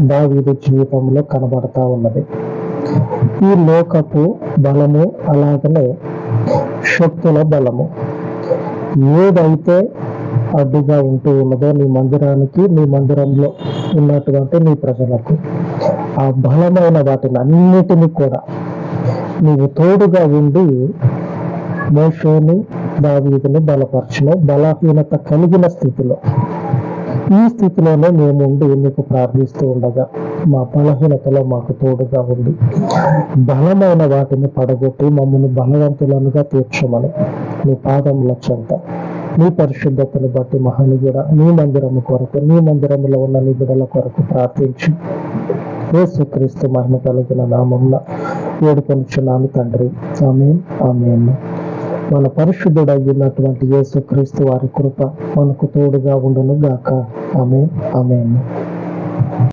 దావీదు జీవితంలో కనబడతా ఉన్నది. ఈ లోకపు బలము, అలాగనే శక్తుల బలము ఏదైతే అడ్డుగా ఉంటూ ఉన్నదో నీ మందిరానికి, నీ మందిరంలో ఉన్నటువంటి నీ ప్రజలకు, ఆ బలమైన వాటిని అన్నిటినీ కూడా నీవు తోడుగా ఉండి మోషేని, దావీదుని బలపరచును. బలహీనత కలిగిన స్థితిలో, ఈ స్థితిలోనే మేముండి నీకు ప్రార్థిస్తూ ఉండగా మా బలహీనతలో మాకు తోడుగా ఉండి బలమైన వాటిని పడగొట్టి మమ్మల్ని బలవంతులనుగా తీర్చమని నీ పాదముల చెంత నీ పరిశుద్ధతను బట్టి మహానిగుడ నీ మందిరము కొరకు, నీ మందిరంలో ఉన్న నీ బిడ్డల కొరకు ప్రార్థించి యేసుక్రీస్తు మహిమ కలిగిన నామమున వేడుకొనుచున్నాను తండ్రి. ఆమేన్, ఆమేన్. మన పరిశుద్ధుడైనటువంటి యేసుక్రీస్తు వారి కృప మనకు తోడుగా ఉండును గాక. ఆమేన్, ఆమేన్.